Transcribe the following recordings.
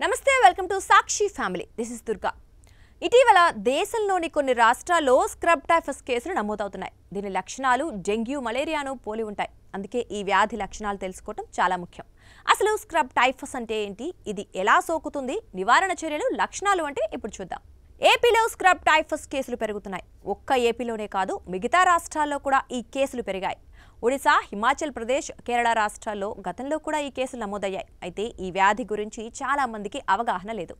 నమస్తే welcome to Sakshi family this is Durga ఇటీవల దేశంలోని కొన్ని రాష్ట్రాల్లో స్క్రబ్ టైఫస్ కేసులు నమోదవుతున్నాయి. దీని లక్షణాలు డెంగ్యూ మలేరియాను పోలి ఉంటాయి. అందుకే ఈ వ్యాధి లక్షణాలు తెలుసుకోవడం చాలా ముఖ్యం. అసలు స్క్రబ్ టైఫస్ అంటే ఏంటి, ఇది ఎలా సోకుతుంది, నివారణ చర్యలు, లక్షణాలు అంటే ఇప్పుడు చూద్దాం. ఏపీలో స్క్రబ్ టైఫస్ కేసులు పెరుగుతున్నాయి. ఒక్క ఏపీలోనే కాదు, మిగతా రాష్ట్రాల్లో కూడా ఈ కేసులు పెరిగాయి. ఒడిశా, హిమాచల్ ప్రదేశ్, కేరళ రాష్ట్రాల్లో గతంలో కూడా ఈ కేసులు నమోదయ్యాయి. అయితే ఈ వ్యాధి గురించి చాలా మందికి అవగాహన లేదు.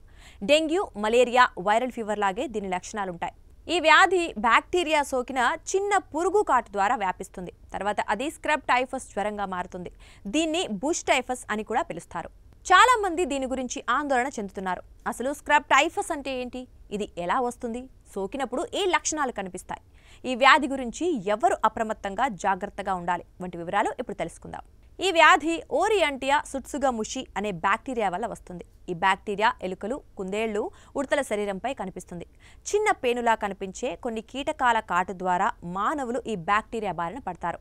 డెంగ్యూ, మలేరియా, వైరల్ ఫీవర్ లాగే దీని లక్షణాలుంటాయి. ఈ వ్యాధి బ్యాక్టీరియా సోకిన చిన్న పురుగు కాటు ద్వారా వ్యాపిస్తుంది. తర్వాత అది స్క్రబ్ టైఫస్ జ్వరంగా మారుతుంది. దీన్ని బుష్ టైఫస్ అని కూడా పిలుస్తారు. చాలా మంది దీని గురించి ఆందోళన చెందుతున్నారు. అసలు స్క్రబ్ టైఫస్ అంటే ఏంటి, ఇది ఎలా వస్తుంది, సోకినప్పుడు ఏ లక్షణాలు కనిపిస్తాయి, ఈ వ్యాధి గురించి ఎవరు అప్రమత్తంగా జాగ్రత్తగా ఉండాలి వంటి వివరాలు ఇప్పుడు తెలుసుకుందాం. ఈ వ్యాధి ఓరియంటియా సుట్సుగముషి అనే బ్యాక్టీరియా వల్ల వస్తుంది. ఈ బ్యాక్టీరియా ఎలుకలు, కుందేళ్లు, ఉడతల శరీరంపై కనిపిస్తుంది. చిన్న పేనులా కనిపించే కొన్ని కీటకాల కాటు ద్వారా మానవులు ఈ బ్యాక్టీరియా బారిన పడతారు.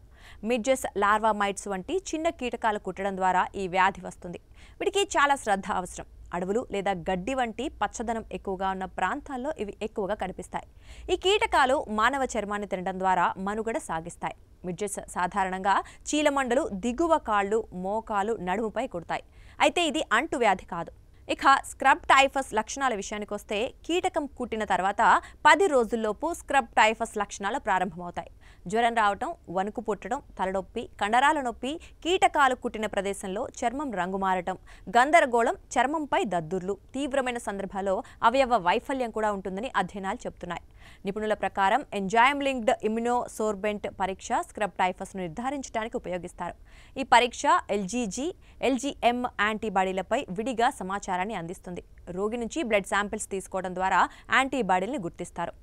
మిడ్జెస్, లార్వా మైట్స్ వంటి చిన్న కీటకాలు కుట్టడం ద్వారా ఈ వ్యాధి వస్తుంది. వీటికి చాలా శ్రద్ధ అవసరం. అడవులు లేదా గడ్డి వంటి పచ్చదనం ఎక్కువగా ఉన్న ప్రాంతాల్లో ఇవి ఎక్కువగా కనిపిస్తాయి. ఈ కీటకాలు మానవ చర్మాన్ని తినడం ద్వారా మనుగడ సాగిస్తాయి. మిడ్జెస్ సాధారణంగా చీలమండలు, దిగువ కాళ్ళు, మోకాలు, నడుముపై కుడతాయి. అయితే ఇది అంటువ్యాధి కాదు. ఇక స్క్రబ్ టైఫస్ లక్షణాల విషయానికి వస్తే, కీటకం కుట్టిన తర్వాత 10 రోజుల్లోపు స్క్రబ్ టైఫస్ లక్షణాలు ప్రారంభమవుతాయి. జ్వరం రావటం, వణుకు పుట్టడం, తలనొప్పి, కండరాల నొప్పి, కీటకాలు కుట్టిన ప్రదేశంలో చర్మం రంగు మారటం, గందరగోళం, చర్మంపై దద్దుర్లు, తీవ్రమైన సందర్భాల్లో అవయవ వైఫల్యం కూడా ఉంటుందని అధ్యయనాలు చెబుతున్నాయి. నిపుణుల ప్రకారం ఎంజైమ్ లింక్డ్ ఇమ్యునోసోర్బెంట్ పరీక్ష స్క్రబ్ టైఫస్ను నిర్ధారించడానికి ఉపయోగిస్తారు. ఈ పరీక్ష ఎల్జీఎం యాంటీబాడీలపై విడిగా సమాచారాన్ని అందిస్తుంది. రోగి నుంచి బ్లడ్ శాంపిల్స్ తీసుకోవడం ద్వారా యాంటీబాడీల్ని గుర్తిస్తారు.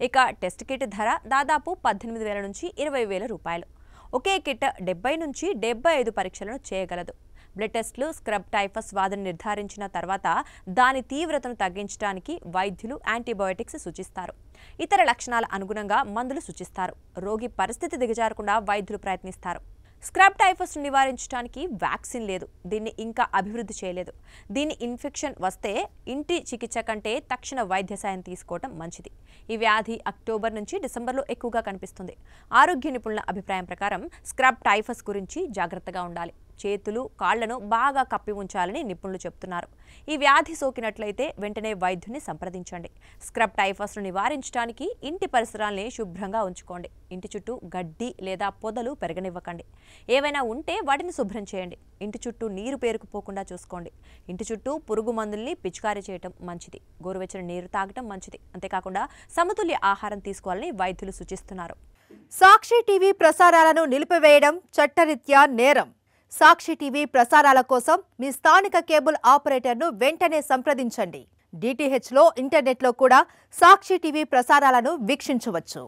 ఇక టెస్ట్ కిట్ ధర దాదాపు 18,000 నుంచి 20,000 రూపాయలు. ఒకే కిట్ 70 నుంచి 75 పరీక్షలను చేయగలదు. బ్లడ్ టెస్టులు స్క్రబ్ టైఫస్ వ్యాధిని నిర్ధారించిన తర్వాత దాని తీవ్రతను తగ్గించడానికి వైద్యులు యాంటీబయోటిక్స్ సూచిస్తారు. ఇతర లక్షణాల అనుగుణంగా మందులు సూచిస్తారు. రోగి పరిస్థితి దిగజారకుండా వైద్యులు ప్రయత్నిస్తారు. స్క్రబ్ టైఫస్ను నివారించడానికి వ్యాక్సిన్ లేదు. దీన్ని ఇంకా అభివృద్ధి చేయలేదు. దీని ఇన్ఫెక్షన్ వస్తే ఇంటి చికిత్స కంటే తక్షణ వైద్య సాయం తీసుకోవడం మంచిది. ఈ వ్యాధి అక్టోబర్ నుంచి డిసెంబర్లో ఎక్కువగా కనిపిస్తుంది. ఆరోగ్య నిపుణుల అభిప్రాయం ప్రకారం స్క్రబ్ టైఫస్ గురించి జాగ్రత్తగా ఉండాలి. చేతులు, కాళ్లను బాగా కప్పి ఉంచాలని నిపుణులు చెబుతున్నారు. ఈ వ్యాధి సోకినట్లయితే వెంటనే వైద్యుని సంప్రదించండి. స్క్రబ్ టైఫస్ను నివారించడానికి ఇంటి పరిసరాల్ని శుభ్రంగా ఉంచుకోండి. ఇంటి చుట్టూ గడ్డి లేదా పొదలు పెరగనివ్వకండి. ఏవైనా ఉంటే వాటిని శుభ్రం చేయండి. ఇంటి చుట్టూ నీరు పేరుకుపోకుండా చూసుకోండి. ఇంటి చుట్టూ పురుగు మందుల్ని పిచికారీ చేయటం మంచిది. గోరువెచ్చని నీరు తాగటం మంచిది. అంతేకాకుండా సమతుల్య ఆహారం తీసుకోవాలని వైద్యులు సూచిస్తున్నారు. సాక్షి టీవీ ప్రసారాలను నిలిపివేయడం చట్టరీత్యా నేరం. సాక్షి టీవీ ప్రసారాల కోసం మీ స్థానిక కేబుల్ ఆపరేటర్ను వెంటనే సంప్రదించండి. DTHలో, ఇంటర్నెట్లో కూడా సాక్షి టీవీ ప్రసారాలను వీక్షించవచ్చు.